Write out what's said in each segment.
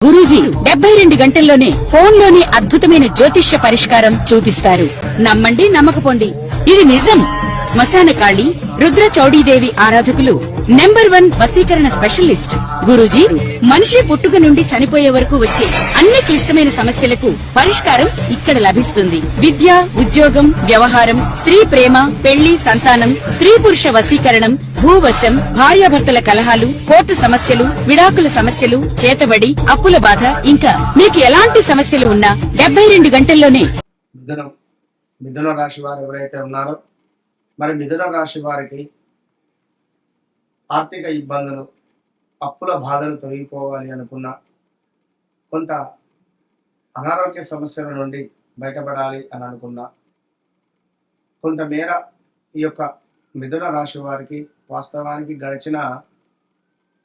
గురూజీ 72 గంటల్లోనే ఫోన్ లోని అద్భుతమైన జ్యోతిష్య పరిష్కారం చూపిస్తారు. నమ్మండి, నమ్మకపోండి, ఇది నిజం. శ్మశాన కాళి రుద్ర చౌడీదేవి ఆరాధకులు నంబర్ 1 వశీకరణ స్పెషలిస్ట్ గురూజీ. మనిషి పుట్టుక నుండి చనిపోయే వరకు వచ్చే అన్ని క్లిష్టమైన సమస్యలకు పరిష్కారం ఇక్కడ లభిస్తుంది. విద్య, ఉద్యోగం, వ్యవహారం, స్త్రీ ప్రేమ, పెళ్లి, సంతానం, స్త్రీ పురుష వశీకరణం, భూవశం, భార్యాభర్తల కలహాలు, కోర్టు సమస్యలు, విడాకుల సమస్యలు, చేతబడి, అప్పుల బాధ, ఇంకా మీకు ఎలాంటి సమస్యలు ఉన్నా 72 గంటల్లోనే. మిథున రాశి వారు ఎవరైతే ఉన్నారో, మరి మిథున రాశి వారికి ఆర్థిక ఇబ్బందులు, అప్పుల బాధలు తొలగిపోవాలి అనుకున్న, కొంత అనారోగ్య సమస్యల నుండి బయటపడాలి అని అనుకున్న, కొంతమేర ఈ యొక్క మిథున రాశి వారికి వాస్తవానికి గడిచిన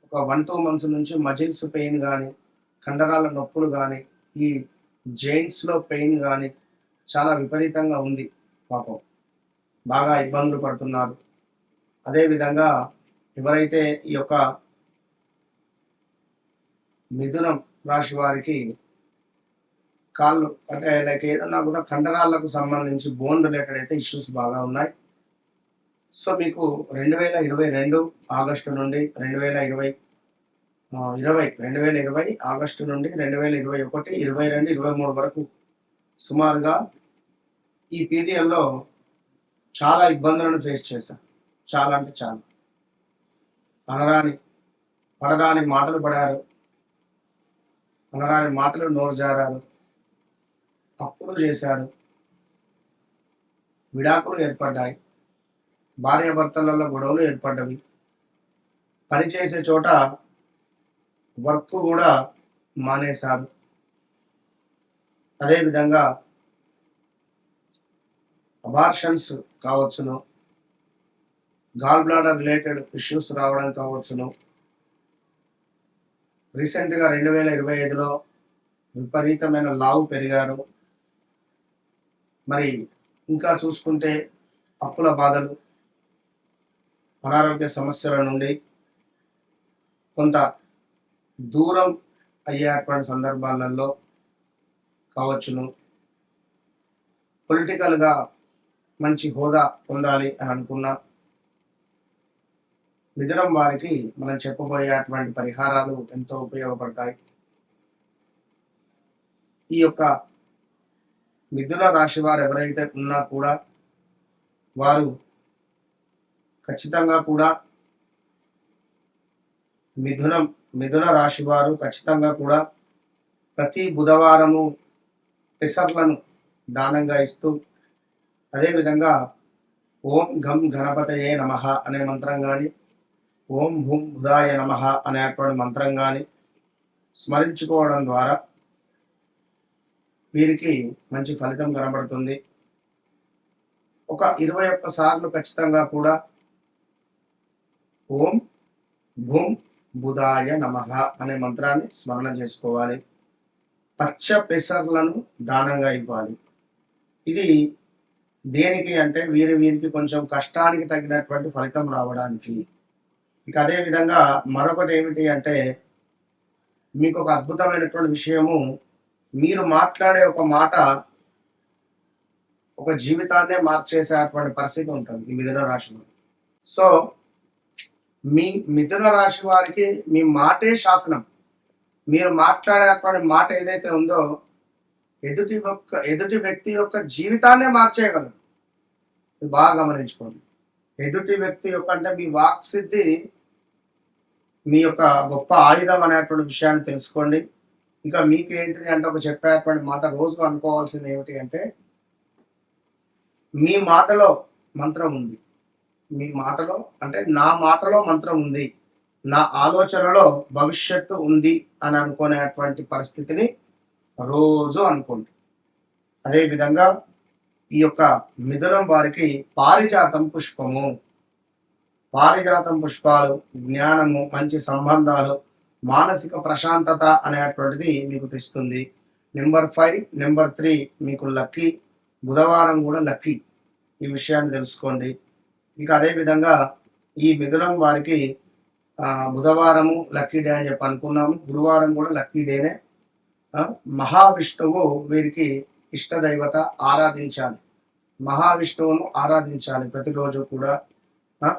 ఒక 1-2 మంత్స్ నుంచి మజిల్స్ పెయిన్ కానీ, కండరాల నొప్పులు కానీ, ఈ జాయింట్స్లో పెయిన్ కానీ చాలా విపరీతంగా ఉంది. పాపం బాగా ఇబ్బందులు పడుతున్నారు. అదేవిధంగా ఎవరైతే ఈ యొక్క మిథునం రాశి వారికి కాళ్ళు అంటే లైక్ ఏదన్నా కూడా కండరాలకు సంబంధించి బోన్ రిలేటెడ్ అయితే ఇష్యూస్ బాగా ఉన్నాయి. సో మీకు 2022 ఆగస్టు నుండి 2020 ఆగస్టు నుండి 2021, 22, 23 వరకు సుమారుగా ఈ పీరియడ్లో చాలా ఇబ్బందులను ఫేస్ చేశాను. చాలా అంటే చాలా పడరాని మాటలు పడారు, అనరాని మాటలు నోరు జారారు, అప్పులు చేశారు, విడాకులు ఏర్పడ్డాయి, భార్యాభర్తలలో గొడవలు ఏర్పడ్డవి, పనిచేసే చోట వర్క్ కూడా మానేశారు. అదేవిధంగా అబార్షన్స్ కావచ్చును, గాల్ బ్లాడర్ రిలేటెడ్ ఇష్యూస్ రావడం కావచ్చును. రీసెంట్గా 2025లో విపరీతమైన లావు పెరిగారు. మరి ఇంకా చూసుకుంటే అప్పుల బాధలు, అనారోగ్య సమస్యల నుండి కొంత దూరం అయ్యేటువంటి సందర్భాలలో కావచ్చును. పొలిటికల్గా మంచి హోదా పొందాలి అని అనుకున్న మిథునం వారికి మనం చెప్పబోయేటువంటి పరిహారాలు ఎంతో ఉపయోగపడతాయి. ఈ యొక్క మిథున రాశి వారు ఎవరైతే ఉన్నా కూడా వారు ఖచ్చితంగా కూడా మిథున రాశి వారు ఖచ్చితంగా కూడా ప్రతి బుధవారము పెసర్లను దానంగా ఇస్తూ, అదేవిధంగా ఓం గం గణపతయే నమః అనే మంత్రం కానీ, ఓం భూం బుధాయ నమః అనేటువంటి మంత్రం కానీ స్మరించుకోవడం ద్వారా వీరికి మంచి ఫలితం కనబడుతుంది. ఒక 21 సార్లు ఖచ్చితంగా కూడా ఓం భూం బుధాయ నమః అనే మంత్రాన్ని స్మరణ చేసుకోవాలి. పచ్చ పెసర్లను దానంగా ఇవ్వాలి. ఇది దేనికి అంటే వీరికి కొంచెం కష్టానికి తగినటువంటి ఫలితం రావడానికి. ఇక అదే విధంగా మరొకటి ఏమిటి అంటే, మీకు ఒక అద్భుతమైనటువంటి విషయము, మీరు మాట్లాడే ఒక మాట ఒక జీవితాన్నే మార్చేసేటువంటి పరిస్థితి ఉంటుంది ఈ మిథున రాశిలో. సో మీ మిథున రాశి వారికి మీ మాటే శాసనం. మీరు మాట్లాడేటువంటి మాట ఏదైతే ఉందో ఎదుటి వ్యక్తి యొక్క జీవితాన్నే మార్చేయగలదు. బాగా గమనించుకోండి. ఎదుటి వ్యక్తి యొక్క అంటే మీ వాక్ సిద్ధి మీ యొక్క గొప్ప ఆయుధం అనేటువంటి విషయాన్ని తెలుసుకోండి. ఇక మీకు ఏంటిది అంటే, ఒక చెప్పేటువంటి మాట రోజుకు అనుకోవాల్సింది ఏమిటి అంటే, మీ మాటలో మంత్రం ఉంది. మీ మాటలో అంటే నా మాటలో మంత్రం ఉంది, నా ఆలోచనలో భవిష్యత్తు ఉంది అని అనుకునేటువంటి పరిస్థితిని రోజు అనుకోండి. అదేవిధంగా ఈ యొక్క మిథునం వారికి పారిజాతం పుష్పాలు, జ్ఞానము, మంచి సంబంధాలు, మానసిక ప్రశాంతత అనేటువంటిది మీకు తెస్తుంది. నెంబర్ 5, నెంబర్ 3 మీకు లక్కీ. బుధవారం కూడా లక్కీ. ఈ విషయాన్ని తెలుసుకోండి. ఇక అదేవిధంగా ఈ మిథునం వారికి బుధవారము లక్కీ డే అని చెప్పి అనుకున్నాము. గురువారం కూడా లక్కీ డేనే. మహావిష్ణువు వీరికి ఇష్టదైవత, ఆరాధించాలి. మహావిష్ణువును ఆరాధించాలి ప్రతిరోజు కూడా.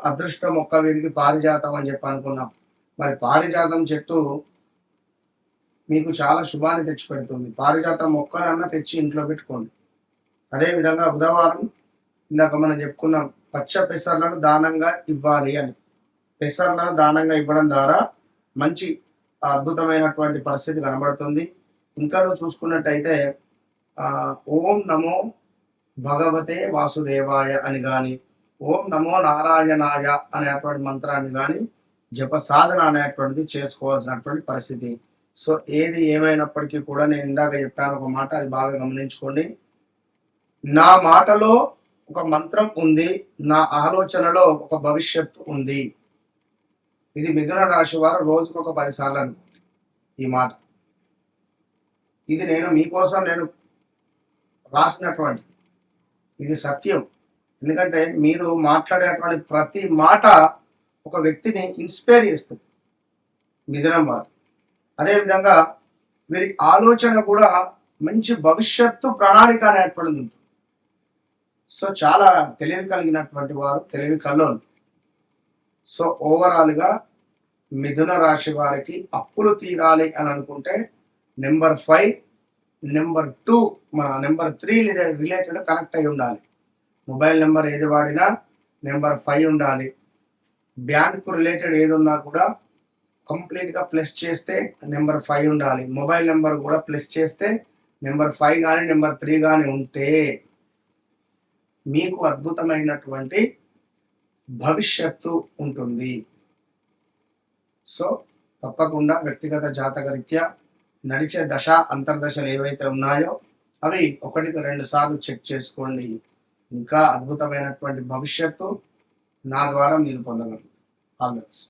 అదృష్ట మొక్క వీరికి పారిజాతం అని చెప్పి అనుకున్నాం. మరి పారిజాతం చెట్టు మీకు చాలా శుభాన్ని తెచ్చిపెడుతుంది. పారిజాతం మొక్కలన్నా తెచ్చి ఇంట్లో పెట్టుకోండి. అదేవిధంగా బుధవారం ఇందాక మనం చెప్పుకున్నాం, పచ్చ పెసర్లను దానంగా ఇవ్వాలి అని. పెసర్లను దానంగా ఇవ్వడం ద్వారా మంచి అద్భుతమైనటువంటి పరిస్థితి కనబడుతుంది. ఇంకా నువ్వు చూసుకున్నట్టయితే ఓం నమో భగవతే వాసుదేవాయ అని కానీ, ఓం నమో నారాయణాయ అనేటువంటి మంత్రాన్ని కానీ జప సాధన అనేటువంటిది చేసుకోవాల్సినటువంటి పరిస్థితి. సో ఏది ఏమైనప్పటికీ కూడా నేను ఇందాక చెప్పాను ఒక మాట, అది బాగా గమనించుకోండి. నా మాటలో ఒక మంత్రం ఉంది, నా ఆలోచనలో ఒక భవిష్యత్తు ఉంది. ఇది మిథున రాశి వారు రోజుకు ఒక 10 సార్లు అనుకోండి ఈ మాట. ఇది నేను మీకోసం రాసినటువంటిది, ఇది సత్యం. ఎందుకంటే మీరు మాట్లాడేటువంటి ప్రతి మాట ఒక వ్యక్తిని ఇన్స్పైర్ చేస్తుంది మిథునం వారు. అదేవిధంగా వీరి ఆలోచన కూడా మంచి భవిష్యత్తు ప్రణాళిక అనేటువంటిది ఉంటుంది. సో చాలా తెలివి కలిగినటువంటి వారు, తెలివి కల్లోలు. సో ఓవరాల్గా మిథున రాశి వారికి అప్పులు తీరాలి అని అనుకుంటే నెంబర్ 5, నెంబర్ 2, మన నెంబర్ 3 రిలేటెడ్ కనెక్ట్ అయి ఉండాలి. మొబైల్ నెంబర్ ఏది వాడినా నెంబర్ 5 ఉండాలి. బ్యాంకు రిలేటెడ్ ఏది ఉన్నా కూడా కంప్లీట్గా ప్లస్ చేస్తే నెంబర్ 5 ఉండాలి. మొబైల్ నెంబర్ కూడా ప్లస్ చేస్తే నెంబర్ 5 కానీ నెంబర్ 3 కానీ ఉంటే మీకు అద్భుతమైనటువంటి భవిష్యత్తు ఉంటుంది. సో తప్పకుండా వ్యక్తిగత జాతక రీత్యా నడిచే దశ అంతర్దశలు ఏవైతే ఉన్నాయో అవి 1-2 సార్లు చెక్ చేసుకోండి. ఇంకా అద్భుతమైనటువంటి భవిష్యత్తు నా ద్వారా మీరు పొందగలరు. All the best.